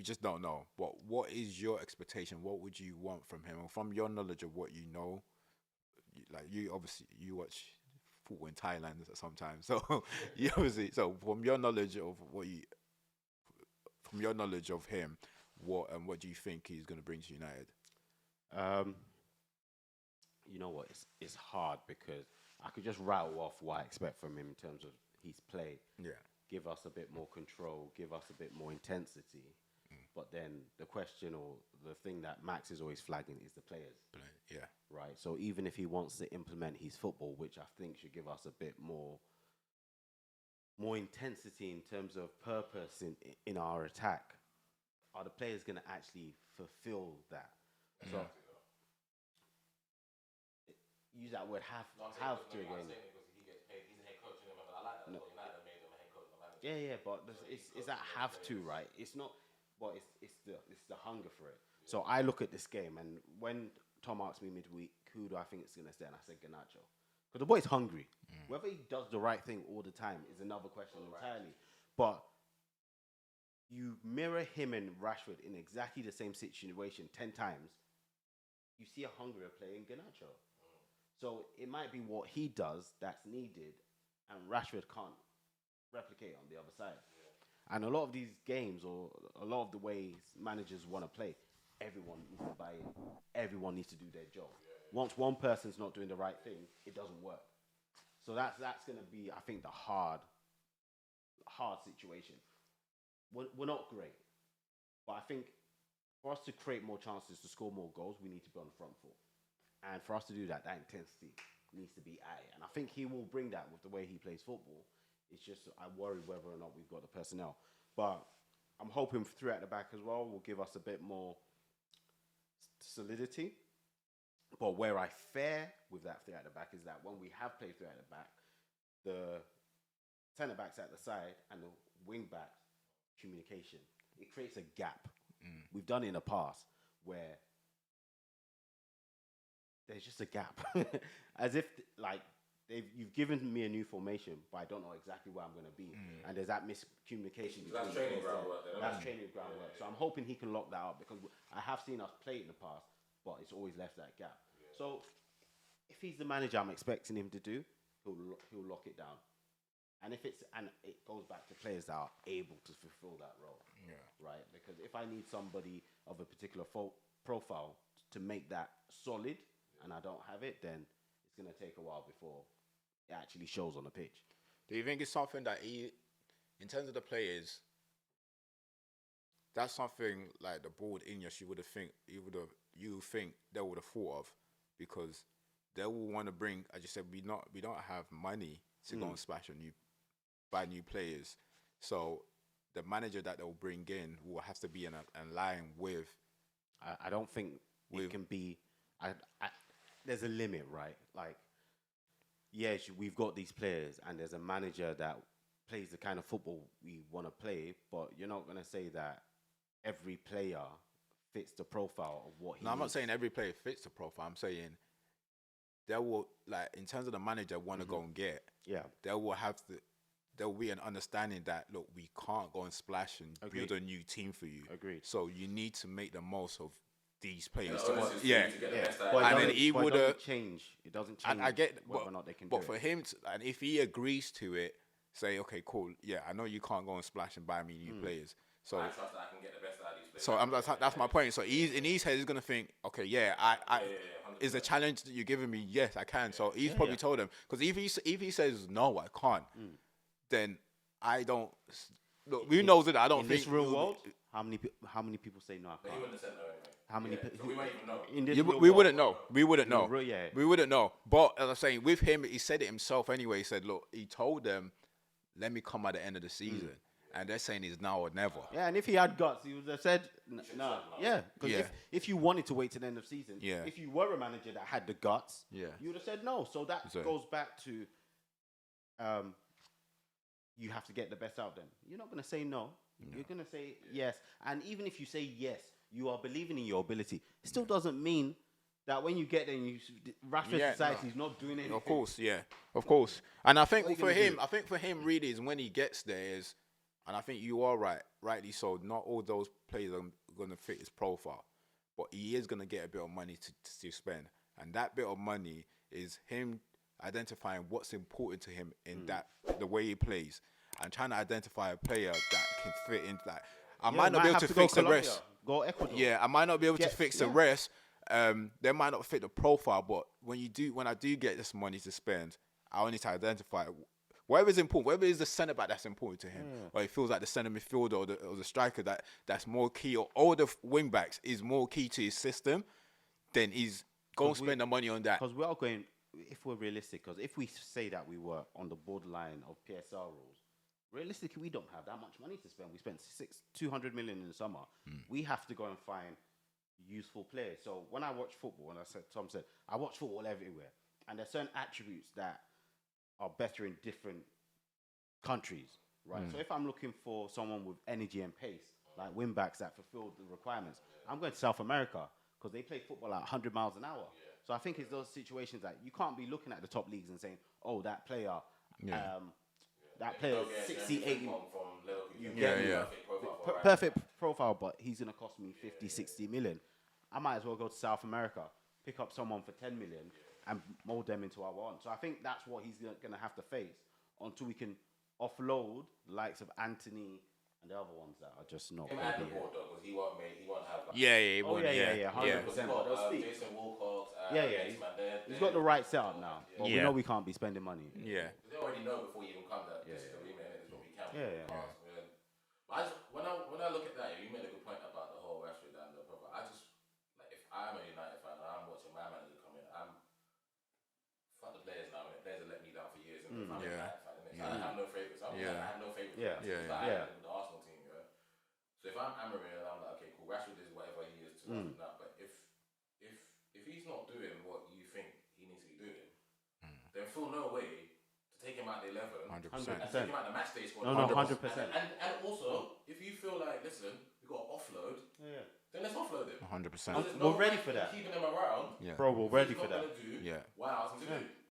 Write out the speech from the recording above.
we just don't know. But what is your expectation? What would you want from him? And from your knowledge of what you know, like you obviously you watch football in Thailand sometimes, so you obviously so from your knowledge of from your knowledge of him, what do you think he's going to bring to United? Um, you know what? It's hard because I could just rattle off what I expect from him in terms of his play. Yeah, Give us a bit more control, give us a bit more intensity. But then the question or the thing that Max is always flagging is the players, yeah, right? So even if he wants to implement his football, which I think should give us a bit more intensity in terms of purpose in our attack, are the players going to actually fulfill that? So use that word have to again. No. Yeah, yeah, but it's that have to, right? It's not, but it's the hunger for it. So I look at this game, and when Tom asked me midweek, who do I think it's gonna stay, and I said Ganacho, because the boy's hungry. Whether he does the right thing all the time is another question entirely. But you mirror him and Rashford in exactly the same situation 10 times, you see a hungrier player in Ganacho. So it might be what he does that's needed, and Rashford can't replicate on the other side. And a lot of these games, or a lot of the ways managers want to play, everyone needs to buy in. Everyone needs to do their job. Once one person's not doing the right thing, it doesn't work. So that's going to be, I think, the hard situation. We're not great, but I think for us to create more chances to score more goals, we need to be on the front foot. And for us to do that, that intensity needs to be at it. And I think he will bring that with the way he plays football. It's just I worry whether or not we've got the personnel. But I'm hoping three at the back as well will give us a bit more solidity. But where I fare with that three at the back is that when we have played three at the back, the centre backs at the side and the wing backs communication, it creates a gap. We've done it in the past where there's just a gap, as if like you've given me a new formation, but I don't know exactly where I'm going to be, and there's that miscommunication. That's training groundwork. That's training groundwork. So I'm hoping he can lock that up because I have seen us play it in the past, but it's always left that gap. Yeah. So if he's the manager I'm expecting him to do, he'll lock it down. And it goes back to players that are able to fulfill that role. Yeah. Right? Because if I need somebody of a particular profile to make that solid, and I don't have it, then it's going to take a while before it actually shows on the pitch. Do you think it's something that in terms of the players, that's something like the board in you think they would have thought of, because they will want to bring, as you said, we don't have money to go and splash on buy new players, so the manager that they'll bring in will have to be in line with. I don't think it can be. There's a limit, right? Like, yes, we've got these players, and there's a manager that plays the kind of football we want to play, but you're not going to say that every player fits the profile of what he No, I'm not needs. saying every player fits the profile. I'm saying they will, like, in terms of the manager want to go and get, there will be an understanding that, look, we can't go and splash and build a new team for you. Agreed. So you need to make the most of these players. Yeah. And then he would change. It doesn't change. I get, whether or not they can but do for it. him, and if he agrees to it, say, okay, cool, yeah, I know you can't go and splash and buy me new players. So I trust that I can get the best out of these players. So that's my point. So in his head, he's gonna think, okay, yeah, is the challenge that you're giving me? Yes, I can. So he's probably told him, because if he says no, I can't, then I don't. Look, we knows that I don't in think this real world. How many people say no? I He can't. wouldn't have said no anyway. How many? So we won't even know. In this Yeah, real we world, wouldn't know. We wouldn't know. Yeah. We wouldn't know. But as I'm saying, with him, he said it himself anyway. He said, look, he told them, let me come at the end of the season. And they're saying it's now or never. Yeah, and if he had guts, he would have said no. Yeah, because if you wanted to wait to the end of season, if you were a manager that had the guts, you would have said no. So that goes back to you have to get the best out of them. You're not going to say no. You're going to say yes. And even if you say yes, you are believing in your ability. It still doesn't mean that when you get there and Rashford society is not doing anything. Of course, of course. And I think for him, really is when he gets there is, and I think you are right. rightly so, not all those players are going to fit his profile, but he is going to get a bit of money to spend, and that bit of money is him identifying what's important to him in that the way he plays, and trying to identify a player that can fit in that. I might not be able to fix the rest. Go Ecuador. Yeah, I might not be able to fix the rest. They might not fit the profile, but when I do get this money to spend, I only need to identify whatever is important, whatever is the centre back that's important to him, or he feels like the centre midfielder or the striker that's more key, or all the wing backs is more key to his system, then he's going to spend the money on that. Because we are going, if we're realistic, because if we say that we were on the borderline of PSR rules, realistically, we don't have that much money to spend. We spent 200 million in the summer. We have to go and find useful players. So when I watch football, and Tom said, I watch football everywhere, and there's certain attributes that are better in different countries, right? So if I'm looking for someone with energy and pace, like wing backs that fulfill the requirements, I'm going to South America because they play football at 100 miles an hour. So I think it's those situations that you can't be looking at the top leagues and saying, oh, that player, that player is 60, 80. Perfect profile, but he's going to cost me 50, 60 million. I might as well go to South America, pick up someone for 10 million and mold them into our own. So I think that's what he's going to have to face until we can offload the likes of Anthony and the other ones that are just not. Him at the board though, because he won't have. He won't. 100%. But they'll speak. Jason Walcott. He's got the right setup now. But we know we can't be spending money. Yeah. They already know before you even come that this is the remit, it's what we can. But when I look at that, you made a good point about the whole Rashford and the profile. I just like if I'm a United fan and I'm watching my manager come in, I'm fuck the players now. The players have let me down for years. And I'm a United fan, innit? So I have no favourites. I have no favourites. With the Arsenal team. So if I'm Amorim and I'm like, okay, cool, Rashford is whatever he is to us now, but if he's not doing what you think he needs to be doing, then feel no way to take him out the 11 100%. and take him out the matchday squad. No, 100%. And also, if you feel like, listen, we got to offload, then let's offload him. 100%. We're ready for that. Keeping him around, Bro, we're ready for that. Why ask him to do?